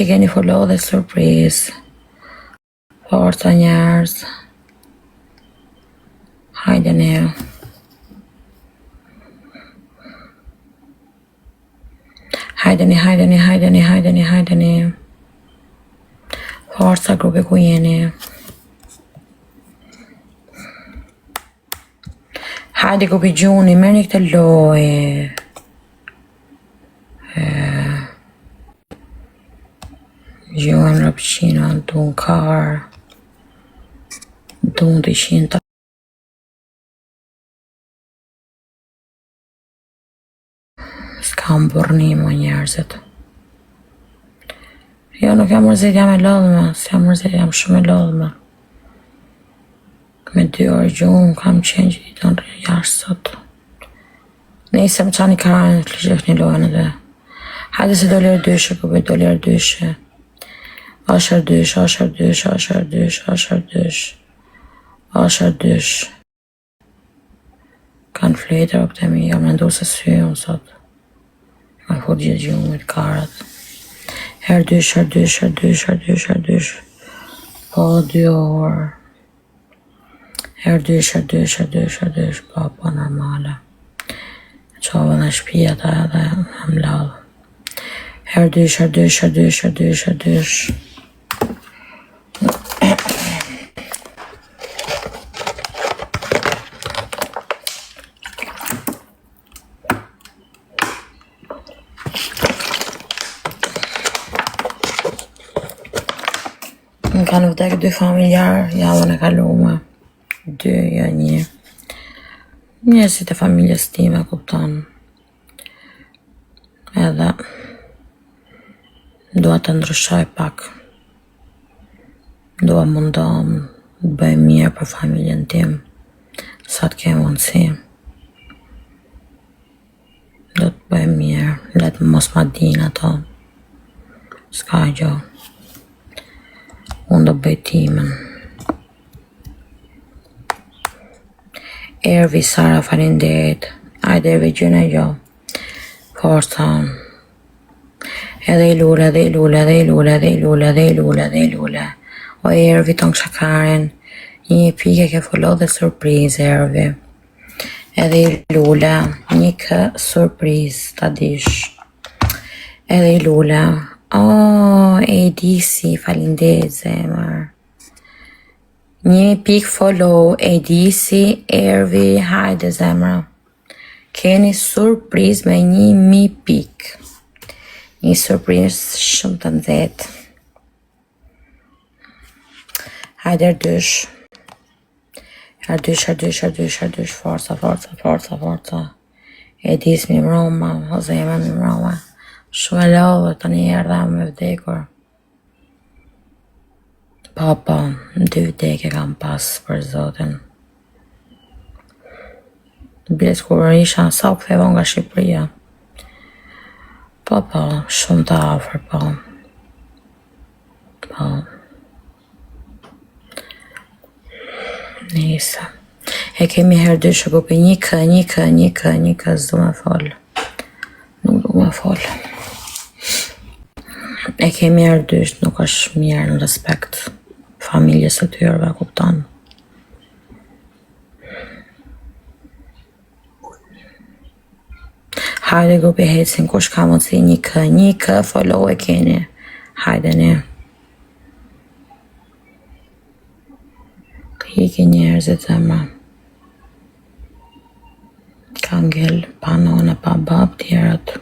që keni follow dhe surprise. Forca njerëz. Hajdeni. Hajdeni. Forca grupi ku jeni. Hajde grupi gjuni, merrni këtë lojë. Gjuan rapçina, dun kar. Dun 200. S'kam burni më njerëzit. Jo, nuk jam mërzit, jam e lodhme. S'jam mërzit, jam shumë e lodhme. Me 2 orë gjumë, kam qenë që i të në jashtë sot. Nëjse më qani karajnë, të lëshëf një lojën edhe. Hajde se do lirë dyshe, këpëj do lirë dyshe. Ashër dysh. Kanë fletër o këte mi, jam në ndu se sy unë sot. Kanë fut gjithë gjumit, karat. Her dysh. Po 2 orë. Her dysh, po normale. Qove në shpia ta edhe më lavë. Her dysh. Më kanë vdekë 2 familjarë, javën e kalume. 2, ja 1. Njësit e familjes time, kupton. Edhe dua të ndryshoj pak. Dua mundom të bëj mirë për familjen tim. Sa të kemë mundësi. Do të bëj mirë, letë mos ma din ato. S'ka gjo. Unë do bëj timen. Ervi, Sara, falinderit. Ajde Ervi, gjëne gjo. Forca. Edhe i lule. O Ervi, ton kësha Karen. Një pike ke follow dhe surprise, Ervi. Edhe i lule. Një kë surprise, ta dish. Edhe i lule. ADC, falinderit zemër. Një pik follow, ADC, Ervi, hajde zemra. Keni surpriz me 1000 pik. Një surpriz shumë të nxehtë. Hajde dysh. Forca. ADC mi mroma, o zemra mi mroma. Shumë e lodhë, të një erdha me vdekur. Po, 2 vdekje kam pas për zotin. Biles kur isha në sa u ktheva nga Shqipëria. Po, shumë të afër, po. Nisa. E kemi herë dyshë grupi një kë, s'du me fol. Nuk du me fol. E kemi herë dyshë, nuk është mirë në respekt familjes së tyrëve, kupton. Hajde grupi hecin, kush ka mundësi një kë, follow e keni. Hajde një. Hiki njerëzit zemra. Ka ngell pa none, pa bab tjerët.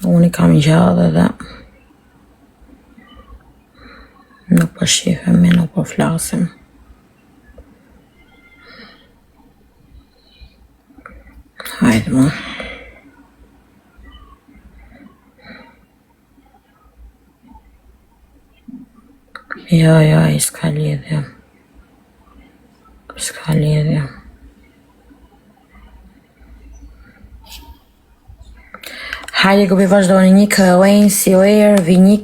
Unë i kam gjallë dhe nuk po shifemi, nuk po flasim. Hajde mu. Jo, i s'ka lidhje. Hajde këpi vazhdojnë një kë, Wensi, o Ervi, një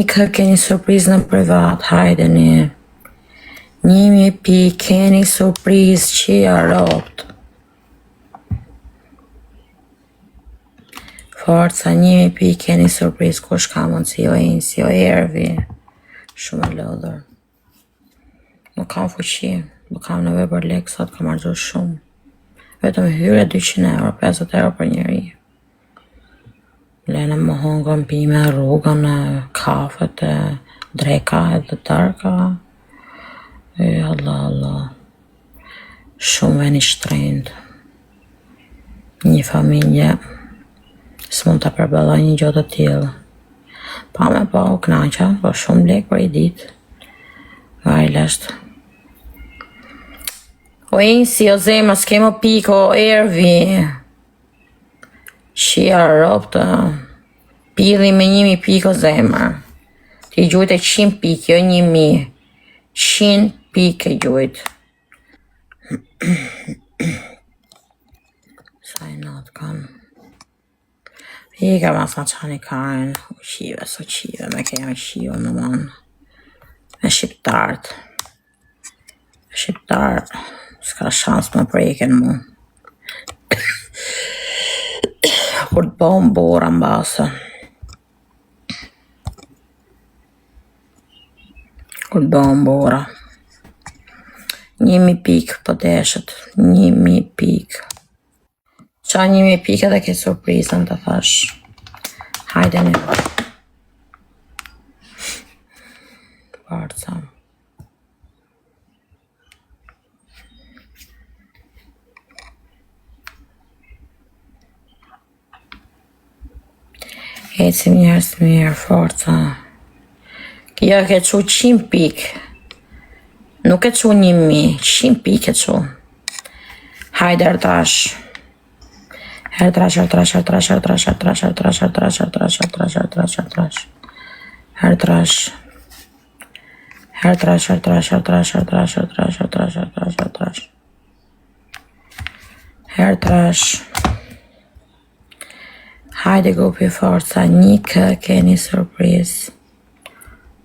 kë keni surpriz në privat, hajde një. 1000 pi, keni surpriz që ja ropt. Forca 1000 pikë, keni surprizë, kush ka mundësi, o Insi, o Ervi. Shumë e lodhur. Nuk kam fuqi, nuk kam nevojë për lekë sot, kam argjuar shumë. Vetëm hyrje 200 euro, 50 euro për njeri. Lene më hongën pime, rrugën, kafet, dreka edhe darka. Allah. Shumë veni shtrenjtë. Një familje s'mund të përballoj një gjë të tillë. Pa me pa u knaqa, po shumë lek për i ditë. Vajlesht. O Insi, o zemra, s'ke më pikë, o Ervi. Shia ropë, pidhi me 1000 pikë, o zemra. Ti gjujt e 100 pikë, jo 1000. 100 pikë e gjujt. Sa i natë kam. I ka mas ma qani kajnë, uqive, me kejme shive në manë. Me shqiptartë. S'ka shans më preken mu. Kur të bëhëm bora mbase. Kur të bëhëm bora. 1000 pikë për deshet. 1000 pikë. Qa 1000 pikë edhe ke surprizën të thash. Hajde një. Forca. Ecim njerës të mirë, forca. Kjo ke që 100 pikë. Nuk e që 1000, 100 pikë e që. Hajde rëtash. Hertrash. Hajde gopi forca, një kë keni surprizë.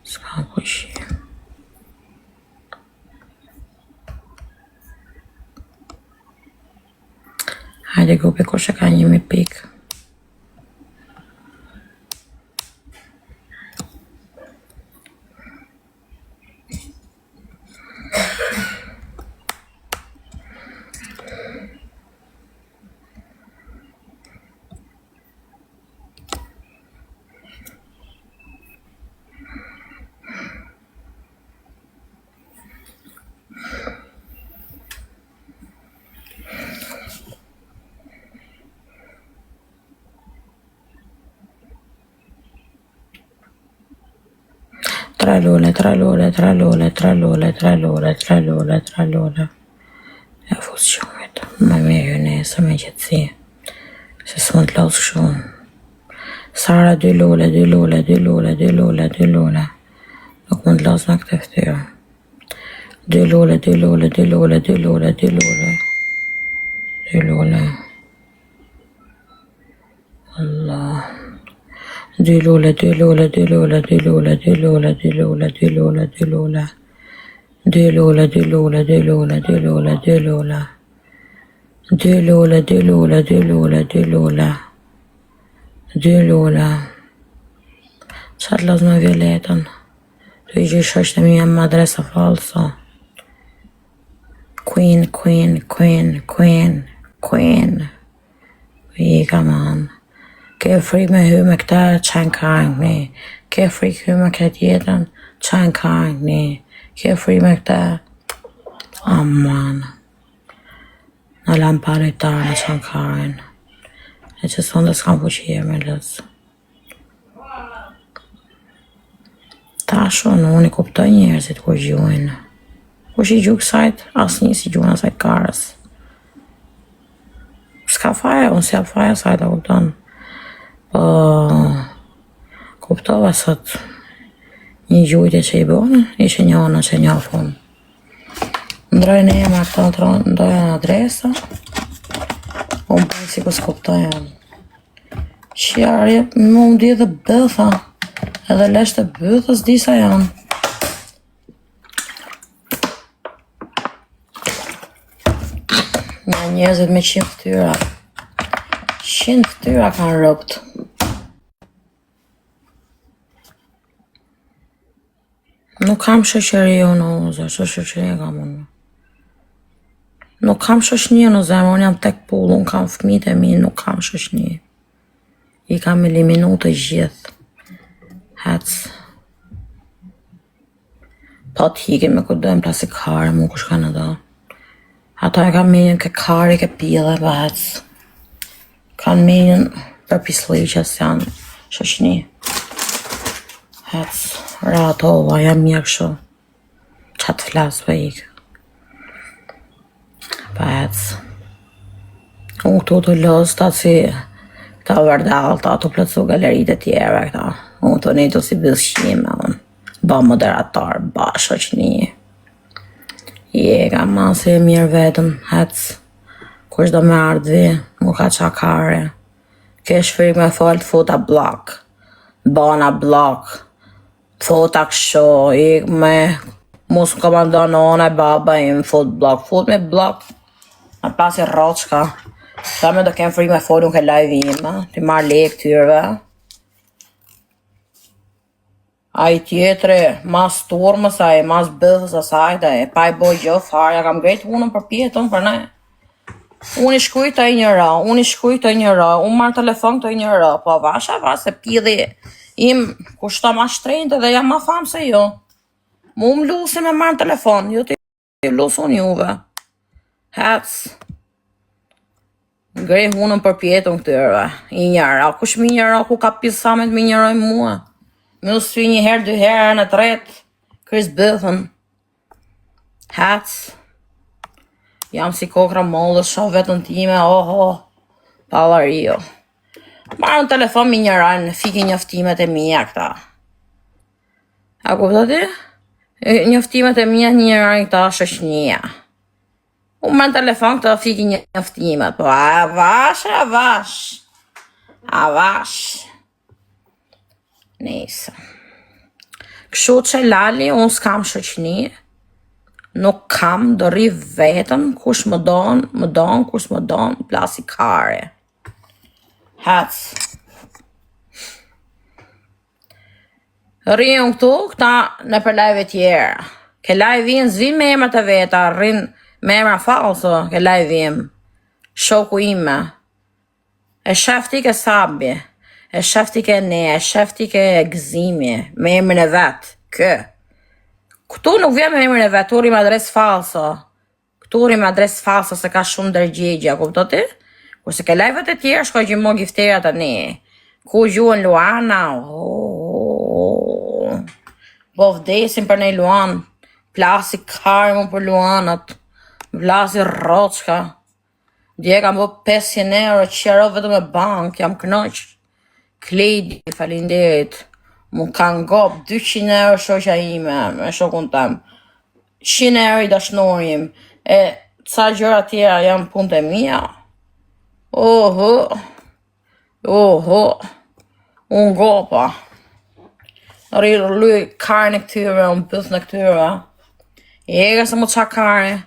S'ka kushi. Hajde gopi kush e ka 1000 pikë. Tre lule. Ja fusë shumit. Me mirë nesër me qëtësi. Se s'mund të losë shumë. Sara 2 lule. Nuk mund të losë me këtë ftyrë. 2 lule. Allah. 2 lule. 2 lule. 2 lule. 2 lule. 2 lule. 2 lule. 2 lule. 2 lule. 2 lule. 2 lule. 2 lule. 2 lule. 2 lule. 2 lule. 2 lule. 2 lule. 2 lule. 2 lule. Qa të lozë me violetën? Të i gjysh është e mija më adresa falso. Queen, queen, queen, queen, queen. I ka man. Ke frikë me hy me këta qanë kangni. Ke frikë hy me këtë jetën qanë kangni. Ke frikë me këta. Aman. Në lam paritarë në qanë kajnë. E që sonë dhe s'kam fuqie me lësë. Ta shonë, unë i kuptoj njerëzit ku gjujnë. Kush i gjuhë kësajt, asë një si gjuhën asajt karës. S'ka faja, unë si a faja sajt a kupton. Po, kuptova sot një gjujtje që i bonë, ishe një onë që një afon. Ndrojnë e ma këta ndrojnë adresa, unë përnë si kus kuptoja. Qjarje, më di dhe bëtha, edhe lesht e bëthës disa janë. Nga njerëzit me 100 ftyra. 100 ftyra kanë rropt. Nuk kam shoqëri unë, o zë, shoqëri kam unë. Nuk kam shoqëni në zemër, unë jam tek pull, unë kam fëmijët e mi, nuk kam shoqëni. I kam eliminu të gjithë. Hec. Po t'hikin me këtë dojmë plastikare, mu kush ka në do. Ato e kam menjen ke kari, ke pile, pa hec. Kanë menjen për pisliqës janë shoqëni. Hec. Ratova, jam mirë kështu. Qa të flasë për ikë. Pa hec. Unë këtu të lësë ta si ta vërdal, ta të plëcu galeritë e tjera këta. Unë të nejtu si bëzshime, unë. Ba moderator, ba shoqëni. Ka ma se mirë vetëm, hec. Kush do me ardhi, mu ka qakare. Kesh frik me falë të futa blok. Bana blok. Fota kësho, ik me mos komandonone baba im fut blok. Fut me blok. Në pasi roçka. Sa me do kem frik me folun ke live ima. Ti marrë lek tyrve. A i tjetëri, mas turmës a i, mas bëthës asaj da e, pa i boj gjë farja, kam grejtë unën për pjetën për ne. Unë i shkuj të i njëra, unë marrë telefon të i njëra, po vasha se pidhi im kushta ma shtrejnë dhe jam ma famë se jo. Mu më lusi me marrë telefon, jo të i lusu unë juve. Hec. Grej unën për pjetën këtyre, i njëra, kush mi njëra, ku ka pisamet mi njëroj mua. Me u sfi një herë, 2 herë, në 3, kërës bëthën. Hec. Jam si kokra mollës, shoh vetën time, oho, palario. Marrë në telefon mi njërajnë, fiki njoftimet e mija këta. A kuptati? Njoftimet e mija njërajnë këta shoqënia. Unë marrë në telefon këta fiki njoftimet, po a vash. Nese. Kështu që lali, unë s'kam shoqëni, nuk kam, do rri vetëm, kush më don, plasi kare. Hec. Rri unë këtu, këta në për live tjera. Ke live vinë zvin me emrat e veta, rrin me emra falso, ke live vinë. Shoku ime. E shefti ke sabi. E shefti ke ne, e shefti ke gëzimi, me emrin e vetë, kë. Këtu nuk vjen me emrin e vetë, këtu rrim adres falso, se ka shumë dërgjegja, kuptoti? Kurse ke live-et e tjerë, shkoj gjimo gifterat e ne. Ku gjuën Luana, bo vdesin për ne Luan, plasi karë mu për Luanat, plasi roçka. Dje kam bo 500 euro, qero vetëm e bank, jam kënoq. Klejdi, falinderit, mu kanë gop 200 euro shoqja ime, me shokun tem, 100 euro i dashnorim, e ca gjëra tjera janë punë të mija. Oho, unë gopa. Luj kare në këtyre, unë bëth në këtyre. Ega se mu qa kare.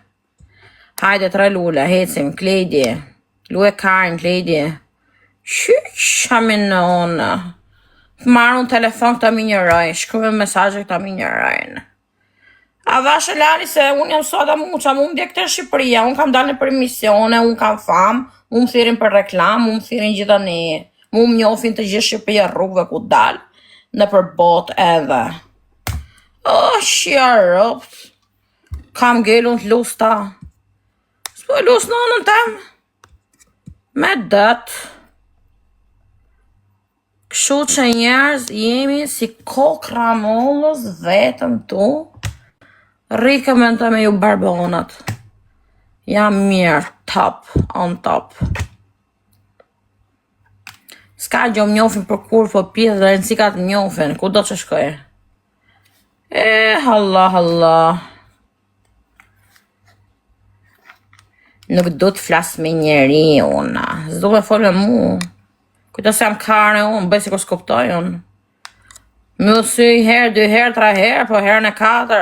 Hajde 3 lule, hecim, Klejdi. Luj kare në Klejdi. Qyqa minon. Marrë unë telefon këta minjëraj, shkruve mesajë këta minjërajnë. A vashe lali se unë jam soda muqa, unë dje këtë Shqipëria, unë kam dalë për emisione, unë kam famë, unë më thirin për reklam, unë më thirin gjitha ne, unë më njofin të gjithë Shqipëria rrugve ku dalë, në për bot edhe. Shia rëpt, kam gelu në të lusta. S'po lus në anën tem, me dëtë. Kështu që njerëz jemi si kokra mollës vetëm tu, rikëmën të me ju barbonat. Jam mirë, top, on top. Ska gjo më njofin për kur, po pjetë dhe rëndësikat më njofin, ku do që shkoj? Allah. Nuk do të flasë me njeri, una. Zdo me folë me mu. Kujta se jam kare unë, bëj si kur s'kuptoj unë. Më sy 1 herë, 2 herë, 3 herë, po herën e 4.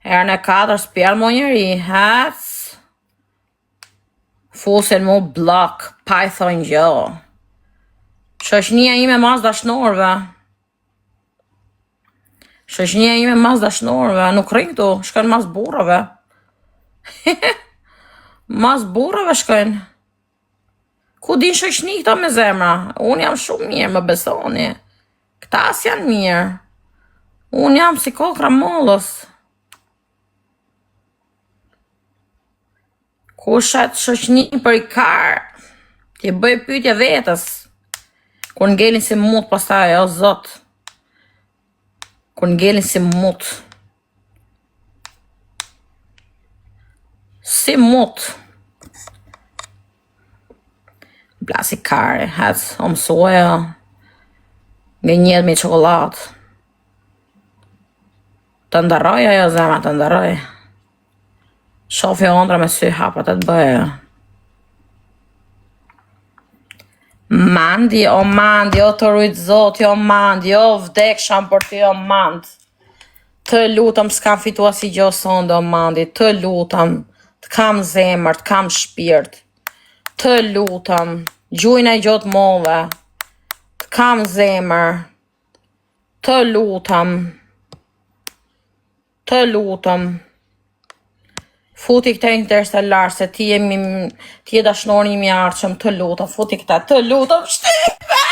Herën e 4 s'pjellë mo njeri, hec. Fusin mu blok, pa I thonë gjo. Shoqënia ime mas dashnorve. Shoqënia ime mas dashnorve. Nuk rrin këtu, shkojnë mas burrave. Mas burrave shkojnë. Ku din shoqëni këta me zemra? Unë jam shumë mirë, më besoni. Këta as janë mirë. Unë jam si kokra mollës. Ku shet shoqëni për I karë, ti bëj pyetje vetës. Kur ngelin si mut pastaj, o zot. Kur ngelin si mut. Si mut. Blasi kare, hec, o mësoja. Nga njët me çokoladë. Të ndaroj ajo zemra, të ndaroj. Shofi ondra me sy hapa të bëjë. Mandi, o të rujtë zoti, o mandi, o vdeksham për ty, o mand. Të lutëm s'kam fitua si gjo sonde, o mandi, të lutëm, të kam zemër, të kam shpirt. Të lutëm, gjujnë e gjotë move, të kam zemër, të lutëm, futi këta interstellar, se ti je dashnori I arqëm, të lutëm, futi këta, të lutëm, shtype!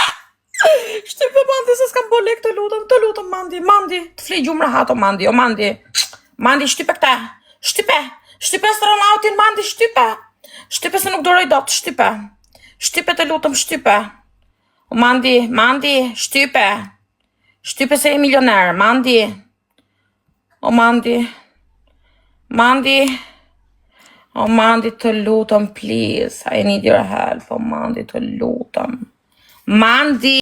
Shtype, mandi, se s'kam bolek, të lutëm, mandi, të fli gjumë rahato, mandi, mandi, shtype këta, shtype astronautin, mandi, shtype se nuk doroj dot, shtype të lutëm, shtype, mandi, shtype se je milioner, mandi, mandi, të lutëm, please, I need your help, mandi, të lutëm, mandi.